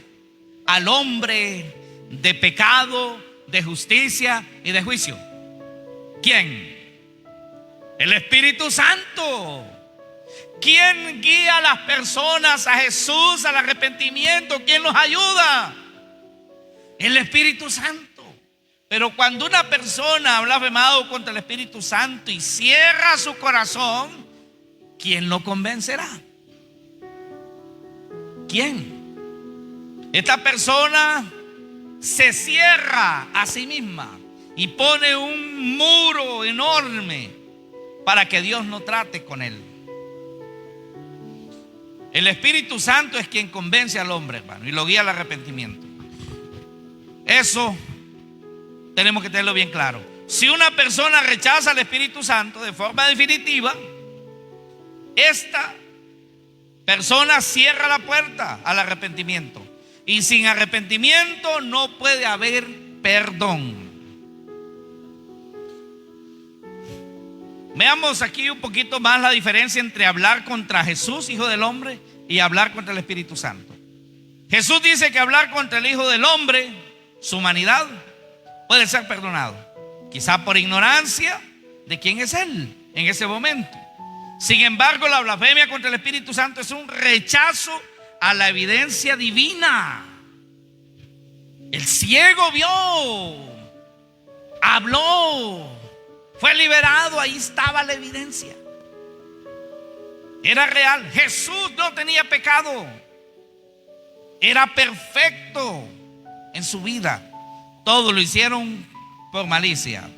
Speaker 1: al hombre de pecado, de justicia y de juicio? ¿Quién? El Espíritu Santo. ¿Quién guía a las personas a Jesús, al arrepentimiento? ¿Quién los ayuda? El Espíritu Santo. Pero cuando una persona ha blasfemado contra el Espíritu Santo y cierra su corazón, ¿quién lo convencerá? ¿Quién? Esta persona se cierra a sí misma y pone un muro enorme para que Dios no trate con él. El Espíritu Santo es quien convence al hombre, hermano, y lo guía al arrepentimiento. Eso tenemos que tenerlo bien claro. Si una persona rechaza al Espíritu Santo de forma definitiva, esta persona cierra la puerta al arrepentimiento. Y sin arrepentimiento no puede haber perdón. Veamos aquí un poquito más la diferencia entre hablar contra Jesús, Hijo del Hombre, y hablar contra el Espíritu Santo. Jesús dice que hablar contra el Hijo del Hombre, su humanidad, puede ser perdonado, quizá por ignorancia de quién es Él en ese momento. Sin embargo, la blasfemia contra el Espíritu Santo es un rechazo a la evidencia divina. El ciego vio, habló, fue liberado, ahí estaba la evidencia. Era real. Jesús no tenía pecado, era perfecto en su vida. Todo lo hicieron por malicia.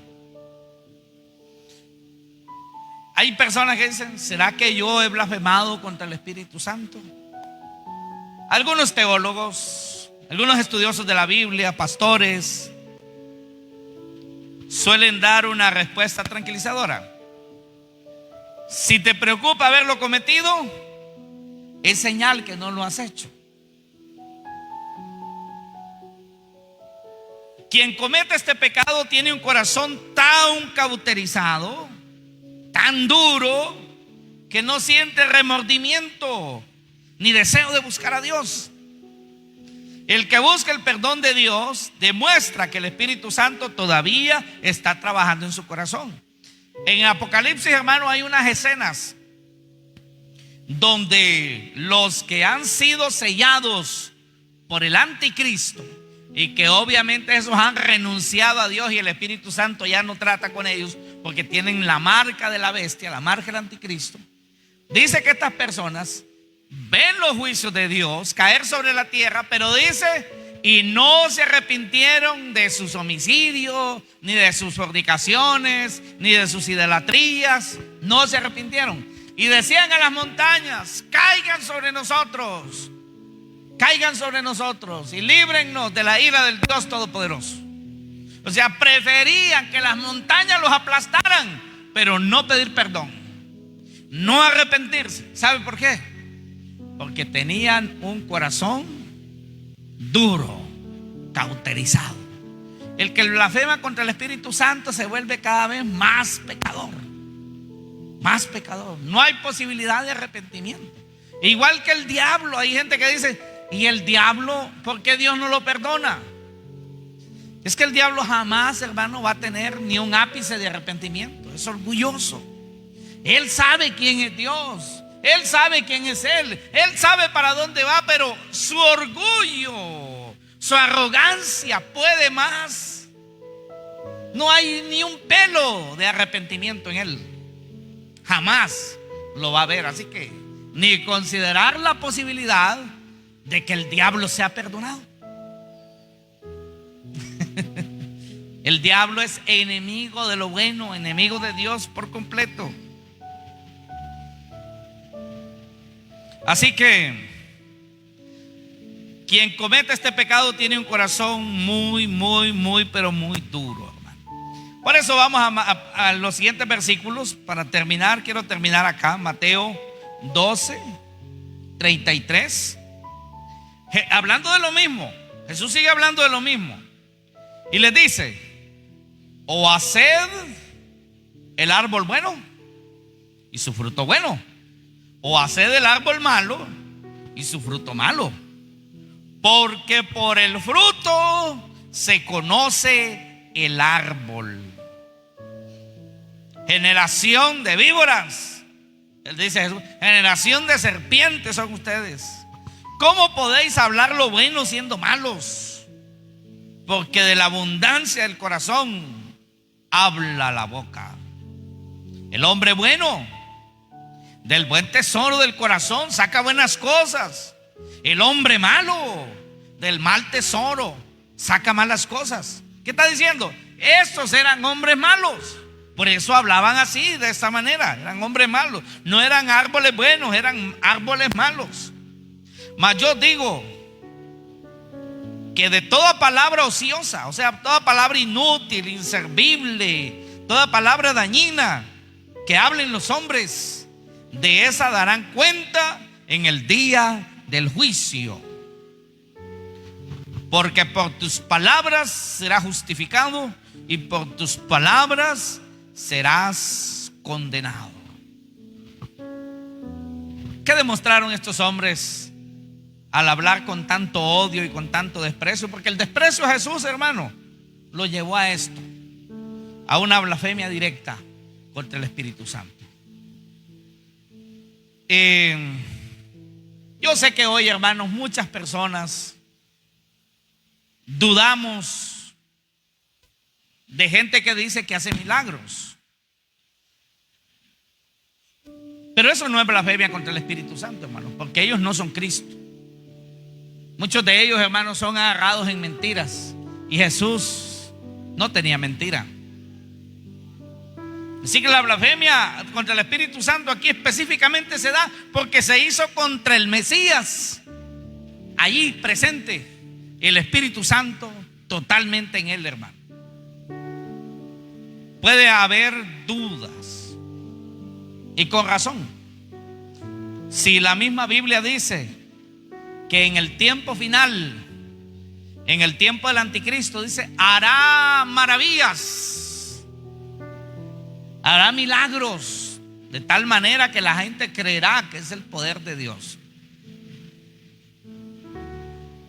Speaker 1: Hay personas que dicen: ¿será que yo he blasfemado contra el Espíritu Santo? Algunos teólogos, algunos estudiosos de la Biblia, pastores, suelen dar una respuesta tranquilizadora. Si te preocupa haberlo cometido, es señal que no lo has hecho. Quien comete este pecado tiene un corazón tan cauterizado, tan duro, que no siente remordimiento ni deseo de buscar a Dios. El que busca el perdón de Dios demuestra que el Espíritu Santo todavía está trabajando en su corazón. En Apocalipsis, hermano, hay unas escenas donde los que han sido sellados por el anticristo, y que obviamente esos han renunciado a Dios, y el Espíritu Santo ya no trata con ellos porque tienen la marca de la bestia, la marca del anticristo. Dice que estas personas ven los juicios de Dios caer sobre la tierra, pero dice: y no se arrepintieron de sus homicidios, ni de sus fornicaciones, ni de sus idolatrías. No se arrepintieron. Y decían a las montañas: caigan sobre nosotros, caigan sobre nosotros y líbrennos de la ira del Dios Todopoderoso. O sea, preferían que las montañas los aplastaran, pero no pedir perdón, no arrepentirse. ¿Sabe por qué? Porque tenían un corazón duro, cauterizado. El que blasfema contra el Espíritu Santo se vuelve cada vez más pecador, más pecador. No hay posibilidad de arrepentimiento. Igual que el diablo. Hay gente que dice: ¿y el diablo, por qué Dios no lo perdona? Es que el diablo jamás, hermano, va a tener ni un ápice de arrepentimiento. Es orgulloso. Él sabe quién es Dios, él sabe quién es Él sabe para dónde va, pero su orgullo, su arrogancia puede más. No hay ni un pelo de arrepentimiento en él. Jamás lo va a ver. Así que ni considerar la posibilidad de que el diablo sea perdonado. El diablo es enemigo de lo bueno, enemigo de Dios por completo. Así que quien comete este pecado tiene un corazón muy, pero muy duro, hermano. Por eso vamos a los siguientes versículos para terminar. Quiero terminar acá, Mateo 12, 33. Hablando de lo mismo, Jesús sigue hablando de lo mismo y les dice: o haced el árbol bueno y su fruto bueno, o haced el árbol malo y su fruto malo, porque por el fruto se conoce el árbol. Generación de víboras, él dice Jesús, generación de serpientes son ustedes. ¿Cómo podéis hablar lo bueno siendo malos? Porque de la abundancia del corazón habla la boca. El hombre bueno del buen tesoro del corazón saca buenas cosas. El hombre malo del mal tesoro saca malas cosas. ¿Qué está diciendo? Estos eran hombres malos. Por eso hablaban así, de esta manera. Eran hombres malos. No eran árboles buenos, eran árboles malos. Mas yo digo que de toda palabra ociosa, o sea, toda palabra inútil, inservible, toda palabra dañina que hablen los hombres, de esa darán cuenta en el día del juicio. Porque por tus palabras serás justificado y por tus palabras serás condenado. ¿Qué demostraron estos hombres al hablar con tanto odio y con tanto desprecio? Porque el desprecio a Jesús, hermano, lo llevó a esto, a una blasfemia directa contra el Espíritu Santo. Yo sé que hoy, hermanos, muchas personas dudamos de gente que dice que hace milagros, pero eso no es blasfemia contra el Espíritu Santo, hermanos, porque ellos no son Cristo. Muchos de ellos, hermanos, son agarrados en mentiras, y Jesús no tenía mentira. Así que la blasfemia contra el Espíritu Santo aquí específicamente se da porque se hizo contra el Mesías, allí presente el Espíritu Santo totalmente en él, hermano. Puede haber dudas, y con razón. Si la misma Biblia dice que en el tiempo final, en el tiempo del anticristo, dice, hará maravillas, hará milagros, de tal manera que la gente creerá que es el poder de Dios.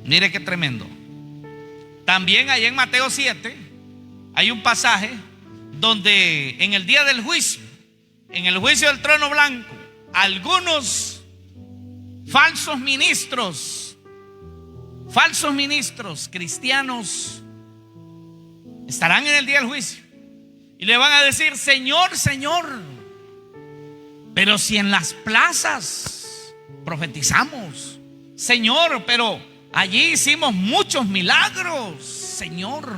Speaker 1: Mire qué tremendo. También ahí en Mateo 7 hay un pasaje donde en el día del juicio, en el juicio del trono blanco, algunos falsos ministros cristianos estarán en el día del juicio y le van a decir: Señor, Señor, pero si en las plazas profetizamos, Señor, pero allí hicimos muchos milagros, Señor.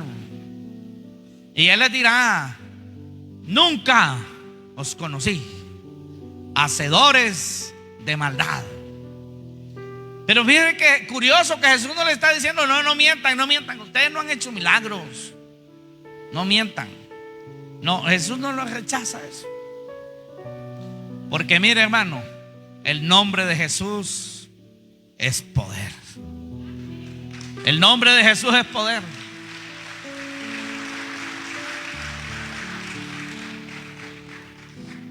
Speaker 1: Y Él les dirá: nunca os conocí, hacedores de maldad. Pero miren qué curioso que Jesús no le está diciendo: no mientan, no mientan, ustedes no han hecho milagros, no mientan. No, Jesús no lo rechaza eso. Porque mire, hermano, el nombre de Jesús es poder. El nombre de Jesús es poder.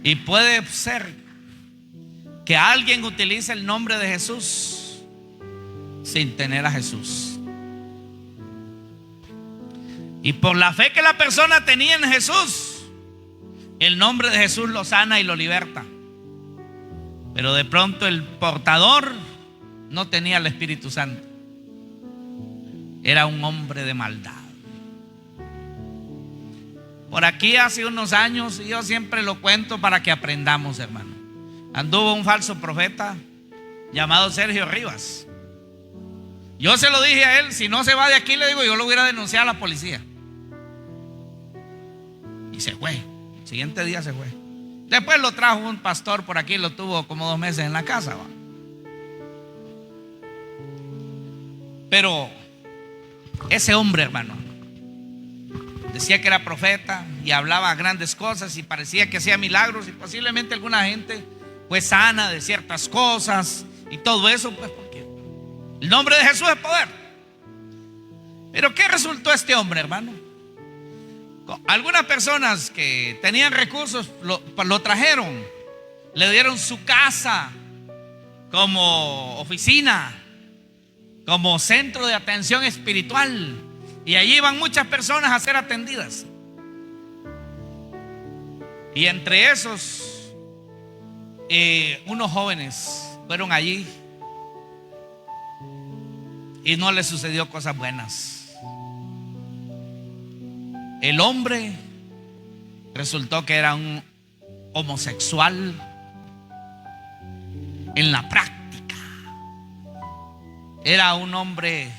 Speaker 1: Y puede ser que alguien utilice el nombre de Jesús sin tener a Jesús. Y por la fe que la persona tenía en Jesús, el nombre de Jesús lo sana y lo liberta. Pero de pronto el portador no tenía el Espíritu Santo. Era un hombre de maldad. Por aquí hace unos años, y yo siempre lo cuento para que aprendamos, hermano, anduvo un falso profeta llamado Sergio Rivas. Yo se lo dije a él: si no se va de aquí, le digo, yo lo hubiera denunciado a la policía. Y se fue. El siguiente día se fue. Después lo trajo un pastor por aquí, lo tuvo como 2 meses en la casa, ¿va? Pero ese hombre, hermano, decía que era profeta y hablaba grandes cosas y parecía que hacía milagros, y posiblemente alguna gente fue sana de ciertas cosas y todo eso, pues porque el nombre de Jesús es poder. Pero ¿qué resultó este hombre, hermano? Algunas personas que tenían recursos lo trajeron, le dieron su casa como oficina, como centro de atención espiritual, y allí iban muchas personas a ser atendidas. Y entre esos, unos jóvenes fueron allí y no les sucedió cosas buenas. El hombre resultó que era un homosexual en la práctica. Era un hombre,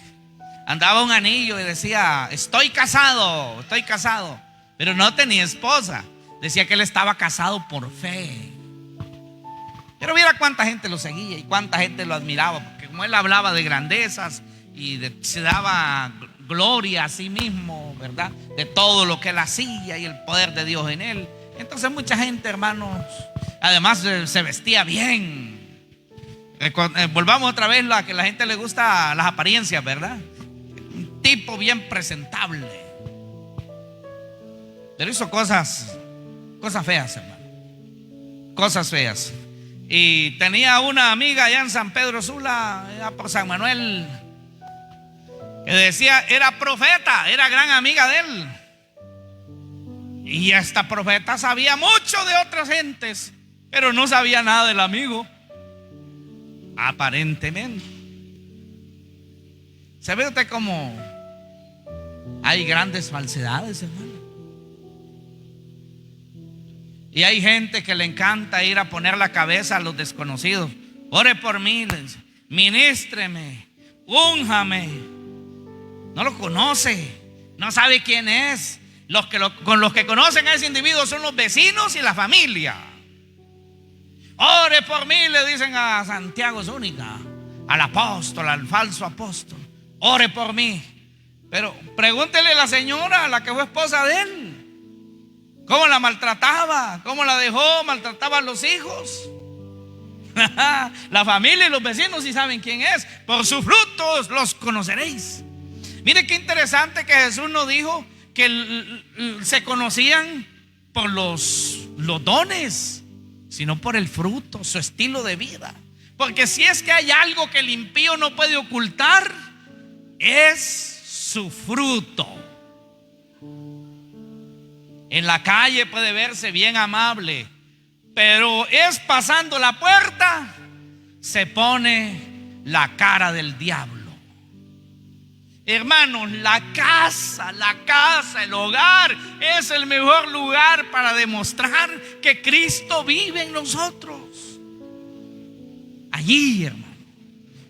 Speaker 1: andaba un anillo y decía: estoy casado, pero no tenía esposa. Decía que él estaba casado por fe. Pero mira cuánta gente lo seguía y cuánta gente lo admiraba, porque como él hablaba de grandezas y se daba gloria a sí mismo, ¿verdad? De todo lo que él hacía y el poder de Dios en él. Entonces mucha gente, hermanos, además se vestía bien. Volvamos otra vez a que a la gente le gusta las apariencias, ¿verdad? Un tipo bien presentable. Pero hizo cosas feas, hermano. cosas feas. Y tenía una amiga allá en San Pedro Sula, allá por San Manuel, que decía, era profeta, era gran amiga de él. Y esta profeta sabía mucho de otras gentes, pero no sabía nada del amigo, aparentemente. ¿Se ve usted cómo hay grandes falsedades, hermano? Y hay gente que le encanta ir a poner la cabeza a los desconocidos. Ore por mí, ministreme, únjame. No lo conoce, no sabe quién es. Con los que conocen a ese individuo son los vecinos y la familia. Ore por mí, le dicen a Santiago Zúñiga, al apóstol, al falso apóstol. Ore por mí. Pero pregúntele a la señora, a la que fue esposa de él, cómo la maltrataba, cómo la dejó, maltrataba a los hijos. La familia y los vecinos sí saben quién es. Por sus frutos los conoceréis. Mire qué interesante que Jesús nos dijo que se conocían por los dones, sino por el fruto, su estilo de vida. Porque si es que hay algo que el impío no puede ocultar, es su fruto. En la calle puede verse bien amable, pero es pasando la puerta, se pone la cara del diablo. Hermanos, la casa, el hogar es el mejor lugar para demostrar que Cristo vive en nosotros. Allí, hermano,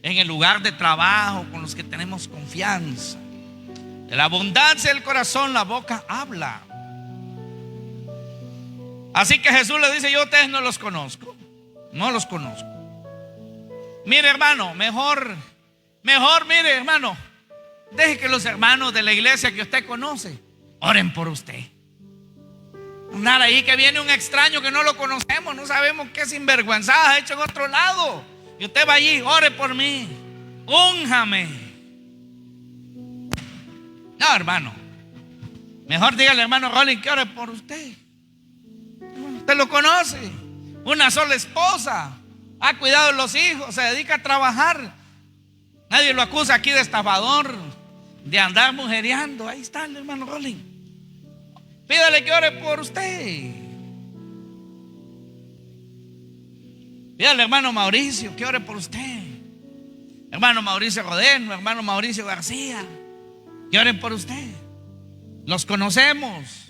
Speaker 1: en el lugar de trabajo, con los que tenemos confianza. De la abundancia del corazón la boca habla. Así que Jesús le dice, yo a ustedes no los conozco. No los conozco. Mire, hermano, mejor, mire, hermano, deje que los hermanos de la iglesia que usted conoce oren por usted. Andar ahí que viene un extraño que no lo conocemos, no sabemos qué sinvergüenzada ha hecho en otro lado, y usted va allí, ore por mí, únjame. No, hermano, mejor dígale, hermano Rolling, que ore por usted. Usted lo conoce, una sola esposa, ha cuidado de los hijos, se dedica a trabajar. Nadie lo acusa aquí de estafador, de andar mujereando. Ahí está el hermano Rolling. Pídale que ore por usted. Pídale, hermano Mauricio, que ore por usted. Hermano Mauricio Rodeno, hermano Mauricio García, que oren por usted. Los conocemos.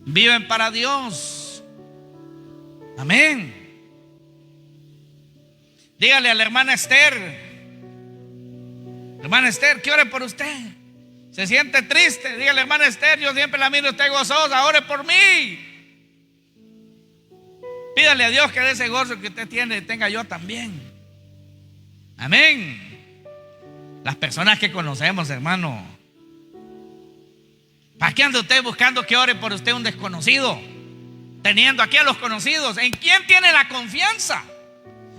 Speaker 1: Viven para Dios. Amén. Dígale a la hermana Esther, hermana Esther, que ore por usted. Se siente triste, dígale, hermana Esther, yo siempre la miro usted gozosa, ore por mí. Pídale a Dios que de ese gozo que usted tiene, tenga yo también. Amén. Las personas que conocemos, hermano. ¿Para qué anda usted buscando que ore por usted un desconocido? Teniendo aquí a los conocidos. ¿En quién tiene la confianza?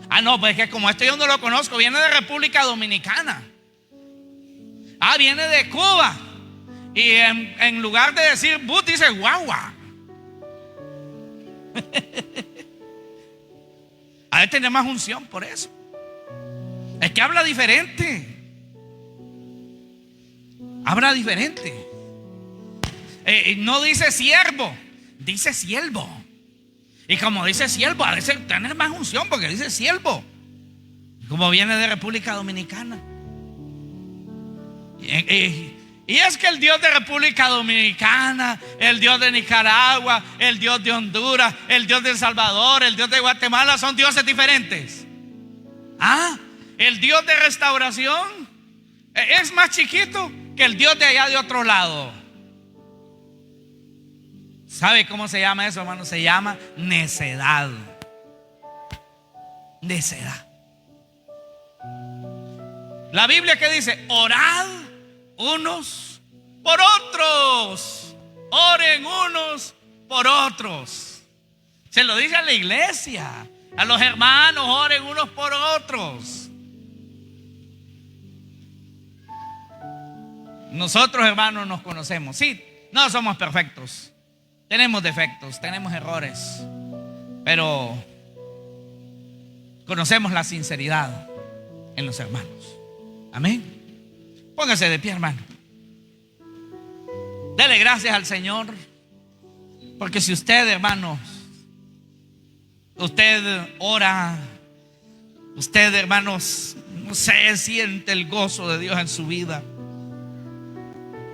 Speaker 1: Ah, no, pues es que como este yo no lo conozco, viene de República Dominicana. Ah, viene de Cuba. Y en lugar de decir but, dice guagua. A él tiene más unción por eso. Es que habla diferente. Habla diferente. No dice siervo, dice siervo. Y como dice siervo, a veces tener más unción porque dice siervo. Como viene de República Dominicana. Y es que el Dios de República Dominicana, el Dios de Nicaragua, el Dios de Honduras, el Dios de El Salvador, el Dios de Guatemala son dioses diferentes. Ah, el Dios de restauración es más chiquito que el Dios de allá de otro lado. ¿Sabe cómo se llama eso, hermano? Se llama necedad. Necedad. La Biblia que dice, orad unos por otros. Oren unos por otros. Se lo dice a la iglesia, a los hermanos, oren unos por otros. Nosotros, hermanos, nos conocemos. Sí, no somos perfectos. Tenemos defectos, tenemos errores. Pero conocemos la sinceridad en los hermanos. Amén. Póngase de pie, hermano. Dele gracias al Señor. Porque si usted, hermanos, usted ora, usted, hermanos, no sé, siente el gozo de Dios en su vida,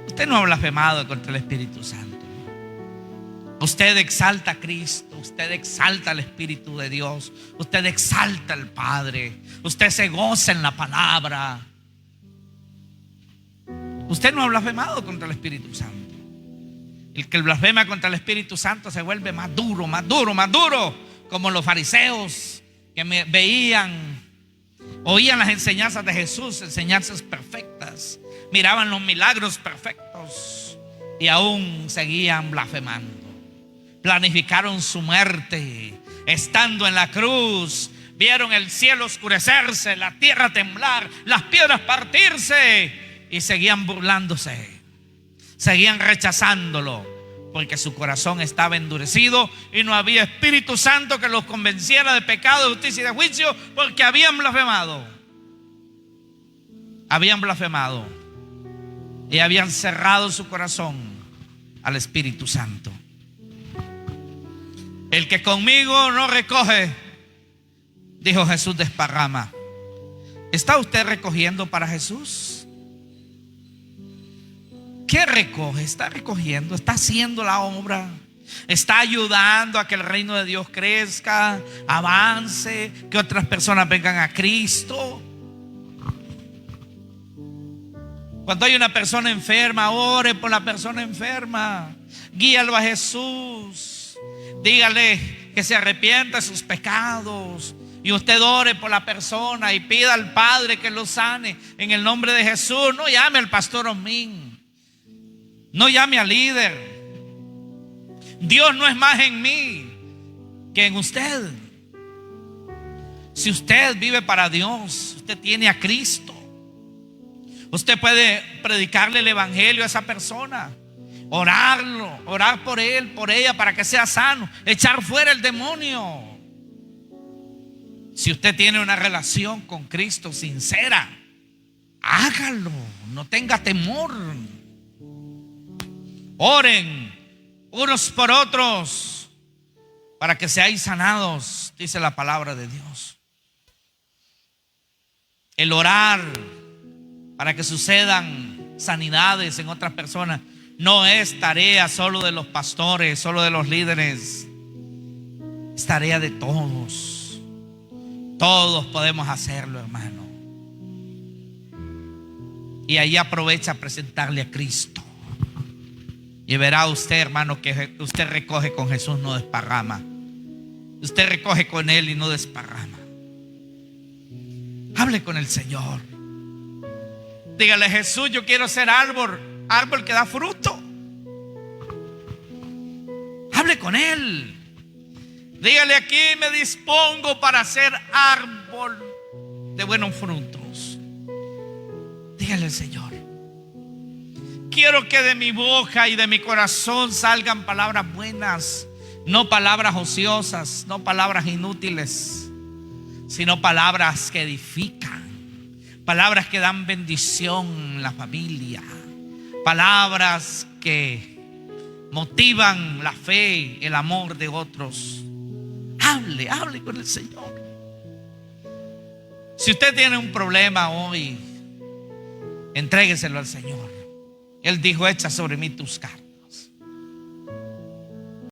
Speaker 1: usted no ha blasfemado contra el Espíritu Santo. Usted exalta a Cristo, usted exalta al Espíritu de Dios, usted exalta al Padre, usted se goza en la palabra. Usted no ha blasfemado contra el Espíritu Santo. El que blasfema contra el Espíritu Santo se vuelve más duro, más duro, más duro, como los fariseos que oían las enseñanzas de Jesús, enseñanzas perfectas, miraban los milagros perfectos y aún seguían blasfemando. Planificaron su muerte. Estando en la cruz, vieron el cielo oscurecerse, la tierra temblar, las piedras partirse, y seguían burlándose, seguían rechazándolo, porque su corazón estaba endurecido y no había Espíritu Santo que los convenciera de pecado, de justicia y de juicio, porque habían blasfemado y habían cerrado su corazón al Espíritu Santo. El que conmigo no recoge, dijo Jesús, desparrama. ¿Está usted recogiendo para Jesús? ¿Qué recoge? ¿Está recogiendo? ¿Está haciendo la obra? ¿Está ayudando a que el reino de Dios crezca, avance, que otras personas vengan a Cristo? Cuando hay una persona enferma, ore por la persona enferma, guíalo a Jesús. Dígale que se arrepienta de sus pecados. Y usted ore por la persona y pida al Padre que lo sane en el nombre de Jesús. No llame al pastor Omín, no llame al líder. Dios no es más en mí que en usted. Si usted vive para Dios, usted tiene a Cristo, usted puede predicarle el evangelio a esa persona, orar por él, por ella, para que sea sano, echar fuera el demonio. Si usted tiene una relación con Cristo sincera, hágalo, no tenga temor. Oren unos por otros para que seáis sanados, dice la palabra de Dios. El orar para que sucedan sanidades en otras personas no es tarea solo de los pastores, solo de los líderes. Es tarea de todos. Todos podemos hacerlo, hermano. Y ahí aprovecha a presentarle a Cristo. Y verá usted, hermano, que usted recoge con Jesús, no desparrama. Usted recoge con Él y no desparrama. Hable con el Señor. Dígale: Jesús, yo quiero ser árbol que da fruto. Hable con Él. Dígale: aquí me dispongo para ser árbol de buenos frutos. Dígale al Señor: quiero que de mi boca y de mi corazón salgan palabras buenas, no palabras ociosas, no palabras inútiles, sino palabras que edifican, palabras que dan bendición en la familia, palabras que motivan la fe, el amor de otros. Hable con el Señor. Si usted tiene un problema hoy, entrégueselo al Señor. Él dijo: echa sobre mí tus cargas.